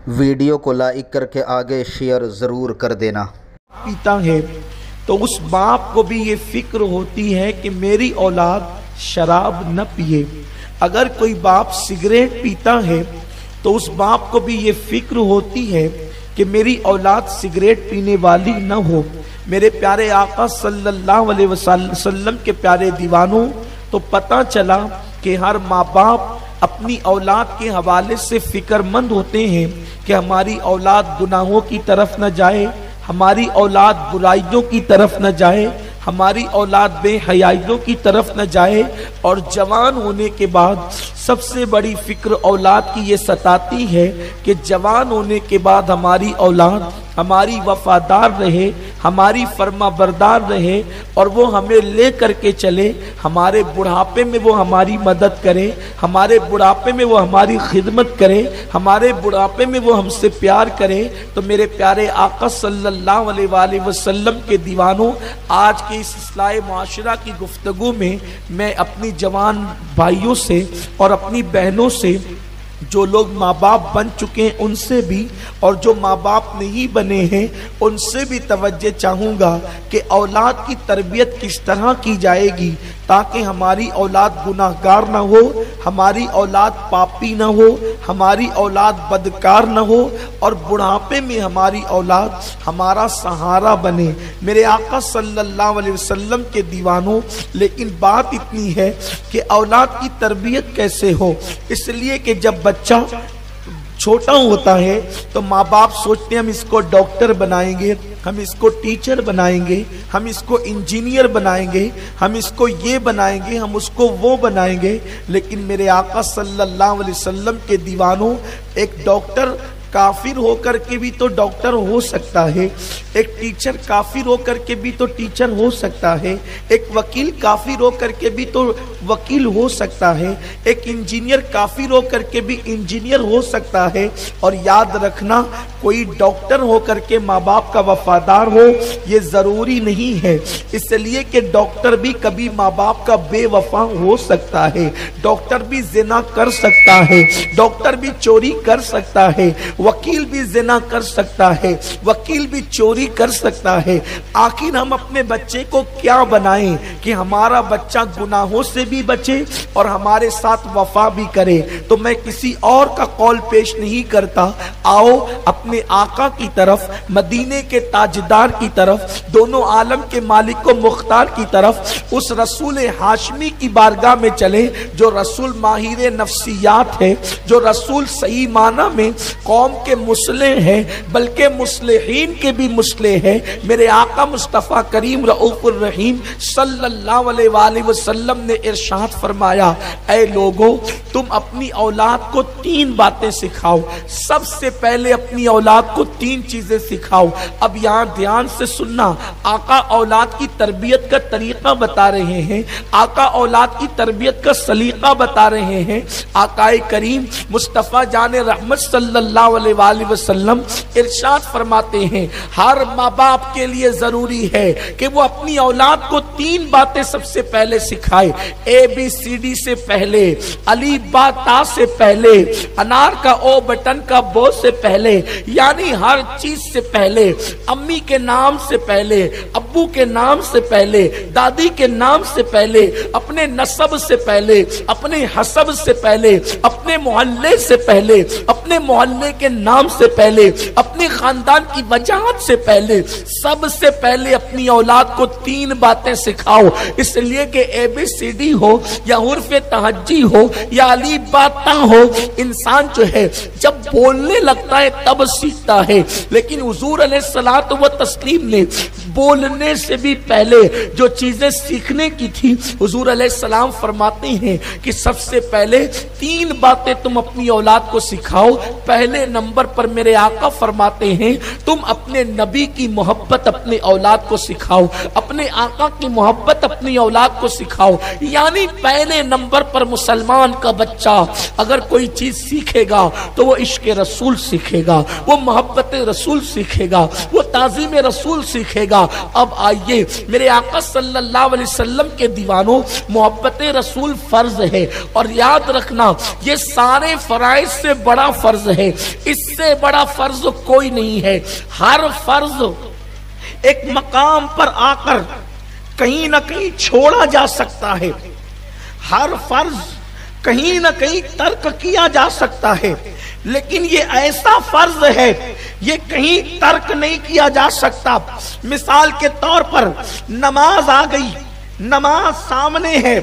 Video को like करके आगे शेयर ज़रूर कर देना। पीता है तो उस बाप को भी ये फिक्र होती है कि मेरी औलाद शराब न पिए। अगर कोई बाप सिगरेट पीता है तो उस बाप को भी ये फिक्र होती है कि मेरी औलाद सिगरेट पीने वाली न हो। मेरे प्यारे आका सल्लल्लाहु अलैहि वसल्लम के प्यारे दीवानों, तो पता चला कि हर माँ बाप अपनी औलाद के हवाले से फिक्रमंद होते हैं कि हमारी औलाद गुनाहों की तरफ न जाए, हमारी औलाद बुराइयों की तरफ न जाए, हमारी औलाद बेहयाइयों की तरफ न जाए। और जवान होने के बाद सबसे बड़ी फिक्र औलाद की ये सताती है कि जवान होने के बाद हमारी औलाद हमारी वफादार रहे, हमारी फर्माबरदार रहे और वो हमें ले करके चले, हमारे बुढ़ापे में वो हमारी मदद करे, हमारे बुढ़ापे में वो हमारी खिदमत करे, हमारे बुढ़ापे में वो हमसे प्यार करे। तो मेरे प्यारे आका सल्लल्लाहु अलैहि वसल्लम के दीवानों, आज के इस इस्लाह मुआशरा की गुफ्तगू में मैं अपनी जवान भाइयों से और अपनी बहनों से, जो लोग माँ बाप बन चुके हैं उनसे भी और जो माँ बाप नहीं बने हैं उनसे भी तवज्जो चाहूँगा कि औलाद की तरबियत किस तरह की जाएगी ताकि हमारी औलाद गुनाहगार ना हो, हमारी औलाद पापी ना हो, हमारी औलाद बदकार ना हो और बुढ़ापे में हमारी औलाद हमारा सहारा बने। मेरे आका सल्लल्लाहु अलैहि वसल्लम के दीवानों, लेकिन बात इतनी है कि औलाद की तरबियत कैसे हो। इसलिए कि जब बच्चा छोटा होता है तो माँ बाप सोचते हैं हम इसको डॉक्टर बनाएंगे, हम इसको टीचर बनाएंगे, हम इसको इंजीनियर बनाएंगे, हम इसको ये बनाएंगे, हम उसको वो बनाएंगे। लेकिन मेरे आका सल्लल्लाहु अलैहि वसल्लम के दीवानों, एक डॉक्टर काफिर होकर के भी तो डॉक्टर हो सकता है, एक टीचर काफिर होकर के भी तो टीचर हो सकता है, एक वकील काफिर होकर के भी तो वकील हो सकता है, एक इंजीनियर काफिर होकर के भी इंजीनियर हो सकता है। और याद रखना, कोई डॉक्टर होकर के माँ बाप का वफादार हो ये जरूरी नहीं है, इसलिए कि डॉक्टर भी कभी माँ बाप का बेवफा हो सकता है, डॉक्टर भी जिना कर सकता है, डॉक्टर भी चोरी कर सकता है, वकील भी जिना कर सकता है, वकील भी चोरी कर सकता है। आखिर हम अपने बच्चे को क्या बनाएं कि हमारा बच्चा गुनाहों से भी बचे और हमारे साथ वफा भी करे। तो मैं किसी और का कॉल पेश नहीं करता, आओ अपने आका की तरफ, मदीने के ताजदार की तरफ, दोनों आलम के मालिक को मुख्तार की तरफ, उस रसूल हाशमी की बारगाह में चले जो रसूल माहिर नफ्सियात है, जो रसूल सही माना में कौम के मुस्लिह हैं, बल्कि मुस्लिहीन के भी मुस्लिह हैं। मेरे आका मुस्तफा करीम रऊफुर रहीम सल्लल्लाहु अलैहि वसल्लम ने इरशाद फरमाया, ऐ लोगों, तुम अपनी औलाद को 3 बातें सिखाओ। सबसे पहले अपनी औलाद को 3 चीजें सिखाओ। अब यहाँ ध्यान से सुनना, आका औलाद की तरबियत का तरीका बता रहे हैं, आका औलाद की तरबियत का सलीका बता रहे हैं। आकाए करीम मुस्तफा जाने रहमत सल्लल्लाहु अलैहि वसल्लम इरशाद फरमाते हैं, हर माँ बाप के लिए जरूरी है कि वो अपनी औलाद को 3 बातें सबसे पहले सिखाए। ABCD से पहले, अली बा ता से पहले, अनार का ओ बटन का बो से पहले, यानी हर चीज से पहले, अम्मी के नाम से पहले, अब्बू के नाम से पहले, दादी के नाम से पहले, अपने नसब से पहले, अपने हसब से पहले, अपने मोहल्ले से पहले, अपने मोहल्ले के नाम से पहले, अपने खानदान की वजाहत से पहले, सबसे पहले अपनी औलाद को 3 बातें सिखाओ। इसलिए कि ABCD हो या उर्फ तहज्जी हो या अली बाता हो, इंसान जो है जब बोलने लगता है तब सीखता है। लेकिन हुजूर अलैहिस्सलातु व तस्लीम ने बोलने से भी पहले जो चीजें सीखने की थी, हुजूर अलैहिस्सलाम फरमाते हैं कि सबसे पहले 3 बातें तुम अपनी औलाद को सिखाओ। पहले नंबर पर मेरे आका फरमाते हैं, तुम अपने नबी की मोहब्बत अपने औलाद को सिखाओ, अपने आका की मोहब्बत अपनी औलाद को सिखाओ। यानी पहले नंबर पर मुसलमान का बच्चा अगर कोई चीज सीखेगा तो वो इश्क रसूल सीखेगा, वो मोहब्बत रसूल सीखेगा, वो ताज़ीम रसूल सीखेगा। अब आइए मेरे आका सल्लल्लाहु अलैहि वसल्लम के दीवानों, मोहब्बत रसूल फर्ज है और याद रखना ये सारे फराइज से बड़ा फर्ज है। اس سے بڑا فرض کوئی نہیں ہے۔ ہر فرض ایک مقام پر آ کر کہیں نہ کہیں چھوڑا جا سکتا ہے، ہر فرض کہیں نہ کہیں ترک کیا جا سکتا ہے، لیکن یہ ایسا فرض ہے یہ کہیں ترک نہیں کیا جا سکتا۔ مثال کے طور پر نماز آ گئی، نماز سامنے ہے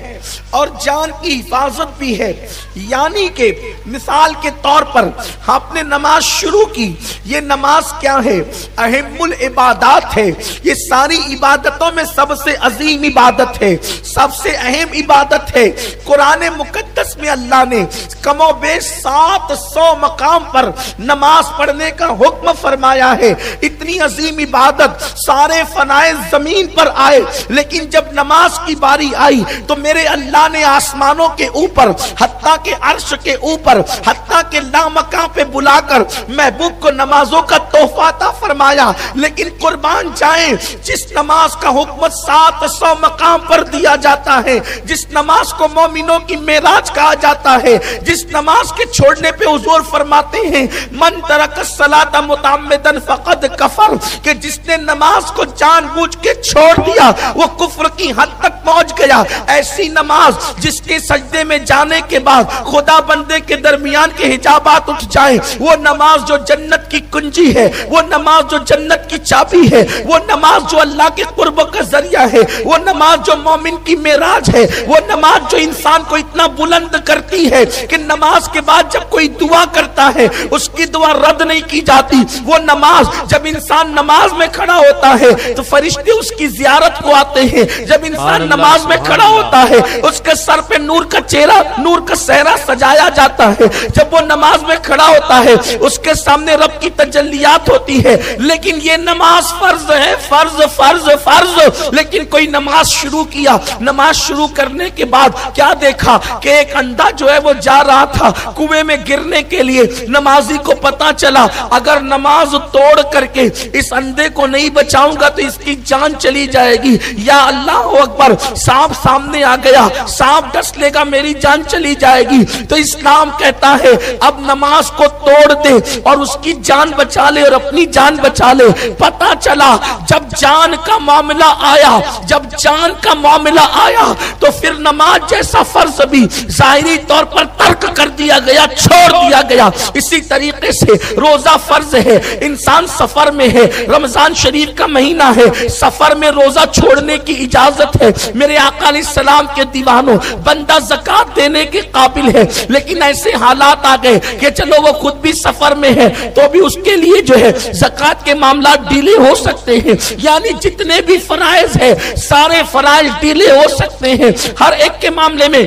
اور جان کی حفاظت بھی ہے، یعنی کہ مثال کے طور پر آپ نے نماز شروع کی، یہ نماز کیا ہے؟ اہم العبادات ہے، یہ ساری عبادتوں میں سب سے عظیم عبادت ہے، سب سے اہم عبادت ہے۔ قرآن مقدس میں اللہ نے کم و بیش 700 مقام پر نماز پڑھنے کا حکم فرمایا ہے۔ اتنی عظیم عبادت سارے فنائے زمین پر آئے، لیکن جب نماز کی باری آئی تو میرے اللہ نے آسمانوں کے اوپر، حتیٰ کہ عرش کے اوپر، حتیٰ کہ لامکان پہ بلا کر محبوب کو نمازوں کا تحفہ عطا فرمایا۔ لیکن قربان جائیں، جس نماز کا حکم 700 مقام پر دیا جاتا ہے، جس نماز کو مومنوں کی معراج کہا جاتا ہے، جس نماز کے چھوڑنے پہ حضور فرماتے ہیں من ترک الصلاۃ متعمدا فقد کفر، کہ جس نے نماز کو جان بوجھ کے چھوڑ دیا وہ کفر کی حد تک پہنچ گیا۔ ایسی نماز جس کے سجدے میں جانے کے بعد خدا بندے کے درمیان کے حجابات اٹھ جائیں، وہ نماز جو جنت کی کنجی ہے، وہ نماز جو جنت کی چابی ہے، وہ نماز جو اللہ کے قرب کا ذریعہ ہے، وہ نماز جو مومن کی معراج ہے، وہ نماز جو انسان کو اتنا بلند کرتی ہے کہ نماز کے بعد جب کوئی دعا کرتا ہے اس کی دعا رد نہیں کی جاتی۔ وہ نماز جب انسان نماز میں کھڑا ہوتا ہے تو فرشتے اس کی زیارت کو آتے ہیں، جب انسان نماز میں کھڑا ہوتا ہے اس کے سر پہ نور کا چہرہ، نور کا صحرا سجایا جاتا ہے، جب وہ نماز میں کھڑا ہوتا ہے اس کے سامنے رب کی تجلیات ہوتی ہے۔ لیکن یہ نماز فرض ہے، فرض فرض فرض، لیکن کوئی نماز شروع کیا، نماز شروع کرنے کے بعد کیا دیکھا کہ ایک اندھا جو ہے وہ جا رہا تھا کنویں میں گرنے کے لیے۔ نمازی کو پتا چلا اگر نماز توڑ کر کے اس اندھے کو نہیں بچاؤں گا تو اس کی جان چلی جائے گی، یا اللہ اکبر، سانپ سامنے آ گیا، سانپ ڈس لے گا میری جان چلی جائے گی۔ تو اسلام کہتا ہے اب نماز کو توڑ دے اور اس کی جان بچا لے اور اپنی جان بچا لے۔ پتا چلا جب جان کا معاملہ آیا، جب جان کا معاملہ آیا تو پھر نماز جیسا فرض بھی ظاہری طور پر ترک کر دیا گیا، چھوڑ دیا گیا۔ اسی طریقے سے روزہ فرض ہے، انسان سفر میں ہے، رمضان شریف کا مہینہ ہے، سفر میں روزہ چھوڑنے کی اجازت ہے۔ میرے آقا علیہ السلام کے دیوانوں، بندہ زکات دینے کے قابل ہے لیکن ایسے حالات آ گئے کہ چلو وہ خود بھی سفر میں ہے تو بھی اس کے لیے جو ہے زکات کے معاملات ڈیلے ہو سکتے ہیں، یعنی جتنے بھی فرائض ہیں سارے فرائض ڈیلے ہو سکتے ہیں، ہر ایک کے معاملے میں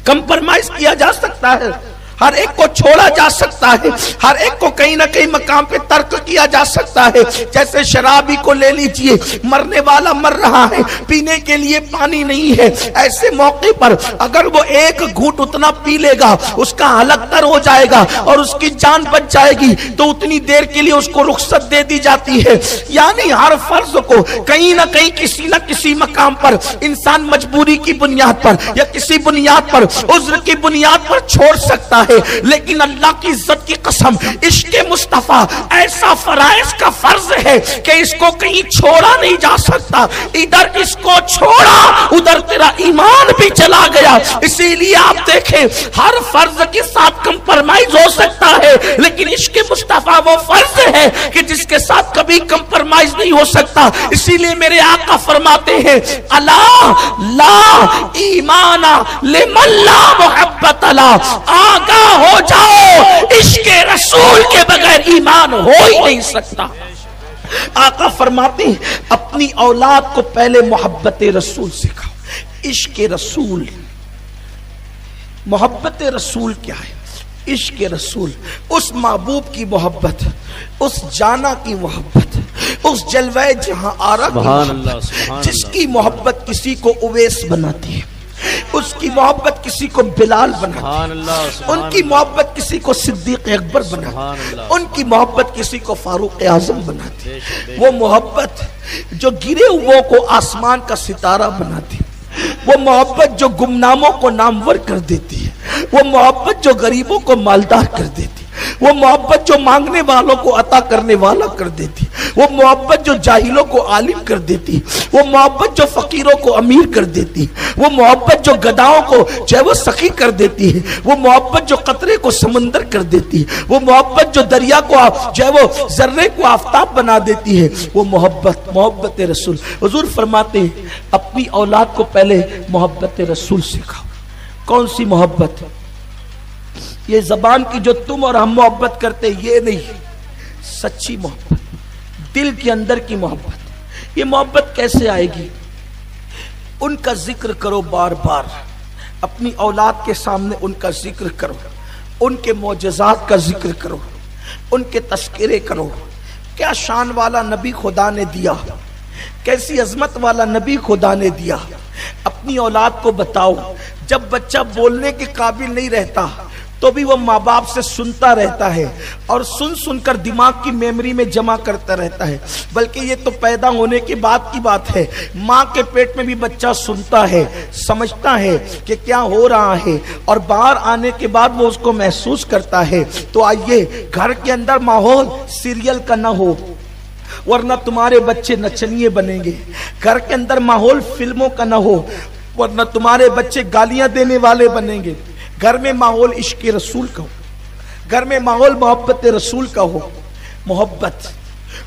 کمپرمائز کیا جا سکتا ہے، ہر ایک کو چھوڑا جا سکتا ہے، ہر ایک کو کہیں نہ کہیں مقام پہ ترک کیا جا سکتا ہے۔ جیسے شرابی کو لے لیجئے، مرنے والا مر رہا ہے، پینے کے لیے پانی نہیں ہے، ایسے موقع پر اگر وہ ایک گھونٹ اتنا پی لے گا اس کا حلق تر ہو جائے گا اور اس کی جان بچ جائے گی تو اتنی دیر کے لیے اس کو رخصت دے دی جاتی ہے۔ یعنی ہر فرض کو کہیں نہ کہیں کسی نہ کسی مقام پر انسان مجبوری کی بنیاد پر یا کسی بنیاد پر، عذر کی بنیاد پر چھوڑ سکتا ہے۔ لیکن اللہ کی عزت کی قسم، عشق مصطفیٰ ایسا فرائض کا فرض ہے کہ اس کو کہیں چھوڑا نہیں جا سکتا، ادھر اس کو چھوڑا ادھر تیرا ایمان بھی چلا گیا۔ اسی لیے آپ دیکھیں ہر فرض کے ساتھ کمپرمائز ہو سکتا ہے، لیکن عشق مصطفیٰ وہ فرض ہے کہ جس کے ساتھ کبھی کمپرمائز نہیں ہو سکتا۔ اسی لیے میرے آقا فرماتے ہیں الا لا ایمان لمن لا محبت لا، آگاہ ہو جاؤ عشق رسول کے بغیر ایمان ہو ہی نہیں سکتا۔ آقا فرماتے ہیں اپنی اولاد کو پہلے محبت رسول سکھاؤ۔ عشق رسول، محبت رسول کیا ہے؟ عشق رسول، اس محبوب کی محبت، اس جانا کی محبت، اس جلوہ جہاں آرا کی محبت، جس کی محبت کسی کو اویس بناتی ہے، اس کی محبت کسی کو بلال بناتی ہے، ان کی محبت کسی کو صدیق اکبر بناتی ہے، ان کی محبت کسی کو فاروق اعظم بناتی ہے۔ وہ محبت جو گرے ہوئوں کو آسمان کا ستارہ بناتی ہے، وہ محبت جو گمناموں کو نامور کر دیتی ہے، وہ محبت جو غریبوں کو مالدار کر دیتی ہے، वो मोहब्बत जो मांगने वालों को अता करने वाला कर देती, वो मोहब्बत जो जाहिलों को आलिम कर देती, वो मोहब्बत जो फकीरों को अमीर कर देती, वो मोहब्बत जो गदाओं को चाहे वो सखी कर देती है, वो मोहब्बत जो कतरे को समंदर कर देती, वो मोहब्बत जो दरिया को चाहे वो जर्रे को आफताब बना देती है, वो मोहब्बत रसूल। हुजूर फरमाते हैं अपनी औलाद को पहले मोहब्बत रसूल सिखाओ। कौन सी मोहब्बत? ये जबान की जो तुम और हम मोहब्बत करते ये नहीं, सच्ची मोहब्बत, दिल के अंदर की मोहब्बत। ये मोहब्बत कैसे आएगी? उनका जिक्र करो बार बार, अपनी औलाद के सामने उनका जिक्र करो, उनके मोजज़ात का जिक्र करो, उनके तस्करे करो। क्या शान वाला नबी खुदा ने दिया, कैसी अजमत वाला नबी खुदा ने दिया। अपनी औलाद को बताओ, जब बच्चा बोलने के काबिल नहीं रहता तो भी वो माँ बाप से सुनता रहता है और सुन सुनकर दिमाग की मेमोरी में जमा करता रहता है। बल्कि ये तो पैदा होने के बाद की बात है, माँ के पेट में भी बच्चा सुनता है, समझता है कि क्या हो रहा है, और बाहर आने के बाद वो उसको महसूस करता है। तो आइए, घर के अंदर माहौल सीरियल का ना हो, वरना तुम्हारे बच्चे नचनिए बनेंगे। घर के अंदर माहौल फिल्मों का ना हो, वरना तुम्हारे बच्चे गालियां देने वाले बनेंगे। घर में माहौल इश्क रसूल का हो, घर में माहौल मोहब्बत रसूल का हो। मोहब्बत,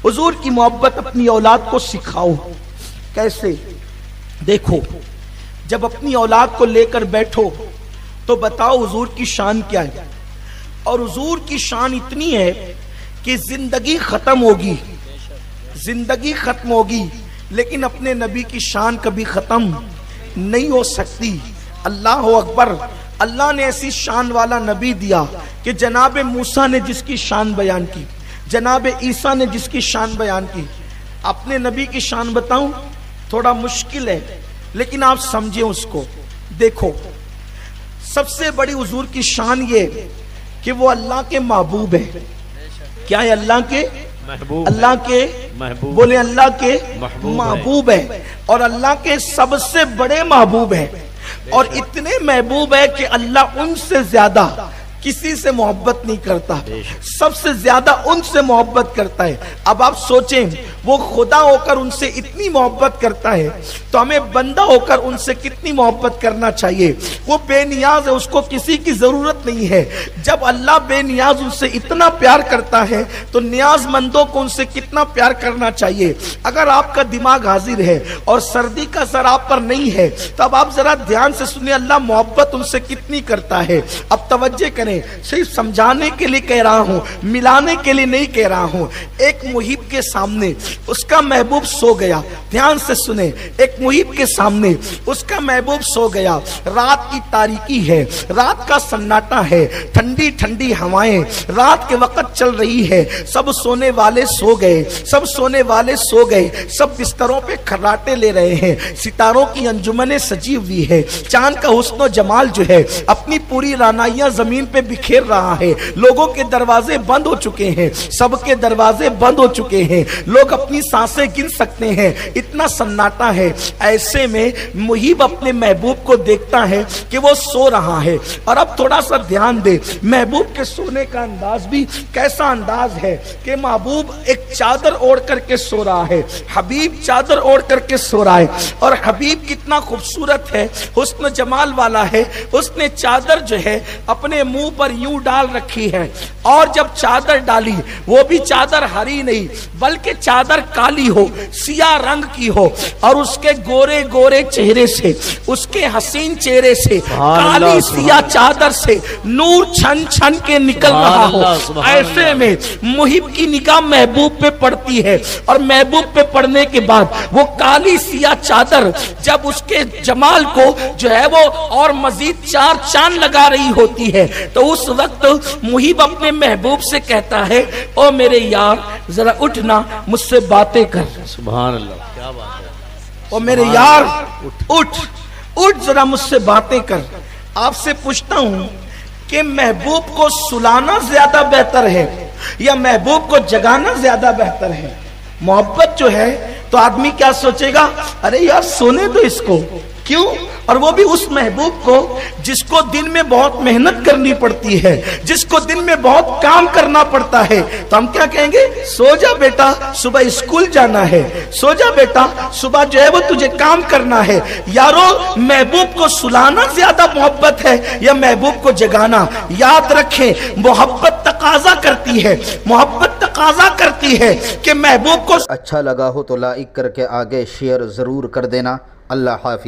हुजूर की मोहब्बत अपनी औलाद को सिखाओ। कैसे? देखो, जब अपनी औलाद को लेकर बैठो तो बताओ हुजूर की शान क्या है। और हुजूर की शान इतनी है कि जिंदगी खत्म होगी, जिंदगी खत्म होगी, लेकिन अपने नबी की शान कभी खत्म नहीं हो सकती। अल्लाह अकबर। अल्लाह ने ऐसी शान वाला नबी दिया कि जनाब मूसा ने जिसकी शान बयान की, जनाब ईसा ने जिसकी शान बयान की। अपने नबी की शान बताऊं? थोड़ा मुश्किल है, लेकिन आप समझे उसको। देखो, सबसे बड़ी हुजूर की शान ये कि वो अल्लाह के महबूब है। क्या है? अल्लाह के महबूब, अल्लाह के महबूब, बोले अल्लाह के महबूब है, और अल्लाह के सबसे बड़े महबूब है। और इतने महबूब है कि अल्लाह उनसे ज्यादा किसी से मोहब्बत नहीं करता, सबसे ज्यादा उनसे मोहब्बत करता है। अब आप सोचें, वो खुदा होकर उनसे इतनी मोहब्बत करता है तो हमें बंदा होकर उनसे कितनी मोहब्बत करना चाहिए। वो बेनियाज है, उसको किसी की जरूरत नहीं है। जब अल्लाह बेनियाज उनसे इतना प्यार करता है तो नियाजमंदों को उनसे कितना प्यार करना चाहिए। अगर आपका दिमाग हाजिर है और सर्दी का असर आप पर नहीं है तो अब आप जरा ध्यान से सुनिए, अल्लाह मोहब्बत उनसे कितनी करता है। अब तवज्जो करें, सिर्फ समझाने के लिए कह रहा हूं, मिलाने के लिए नहीं कह रहा हूं। एक मुहिब के सामने उसका महबूब सो गया, ध्यान से सुने। एक मुहिब के सामने उसका महबूब सो गया। रात की तारीकी है, रात का सन्नाटा है, ठंडी ठंडी हवाएं रात के वक्त चल रही है। सब सोने वाले सो गए, सब सोने वाले सो गए, सब बिस्तरों पे खर्राटे ले रहे हैं। सितारों की अंजुमने सजी हुई है, चांद का हुस्न और जमाल जो है अपनी पूरी रानाइयां जमीन पे बिखेर रहा है। लोगों के दरवाजे बंद हो चुके हैं, सबके दरवाजे बंद हो चुके हैं, लोग अपनी सांसें गिन सकते हैं, इतना सन्नाटा है। ऐसे में मुहिब अपने महबूब को देखता है कि वो सो रहा है। और अब थोड़ा सा ध्यान दे, महबूब के सोने का अंदाज भी कैसा अंदाज है कि महबूब एक चादर ओढ़ करके सो रहा है, हबीब चादर ओढ़ करके सो रहा है। और हबीब कितना खूबसूरत है, हुस्न जमाल वाला है। उसने चादर जो है अपने मुंह पर यूं डाल रखी है, और जब चादर डाली वो भी चादर हरी नहीं बल्कि चादर काली हो, सिया रंग की हो, और उसके गोरे गोरे चेहरे से, उसके हसीन चेहरे से काली सिया चादर से नूर छन छन के निकल रहा हो। ऐसे में मुहिब की निगाह महबूब पे पड़ती है, और महबूब पे पड़ने के बाद वो काली सिया चादर जब उसके जमाल को जो है वो और मजीद चार चांद लगा रही होती है, तो उस वक्त मुहिब अपने महबूब से कहता है, ओ मेरे यार जरा उठना, मुझसे बातें कर। सुभान अल्लाह, क्या बात है। ओ मेरे यार उठ जरा मुझसे बातें कर। आपसे पूछता हूं कि महबूब को सुलाना ज्यादा बेहतर है या महबूब को जगाना ज्यादा बेहतर है? मोहब्बत जो है तो आदमी क्या सोचेगा, अरे यार सोने दो इसको, کیوں؟ اور وہ بھی اس محبوب کو جس کو دن میں بہت محنت کرنی پڑتی ہے، جس کو دن میں بہت کام کرنا پڑتا ہے، تو ہم کیا کہیں گے؟ سو جا بیٹا، صبح اسکول جانا ہے، سو جا بیٹا، صبح جو ہے وہ تجھے کام کرنا ہے۔ یارو، محبوب کو سلانا زیادہ محبت ہے یا محبوب کو جگانا؟ یاد رکھیں، محبت تقاضا کرتی ہے، محبت تقاضا کرتی ہے کہ محبوب کو اچھا لگا ہو تو لائک کر کے آگے شیئر ضرور کر دینا۔ اللہ حافظ۔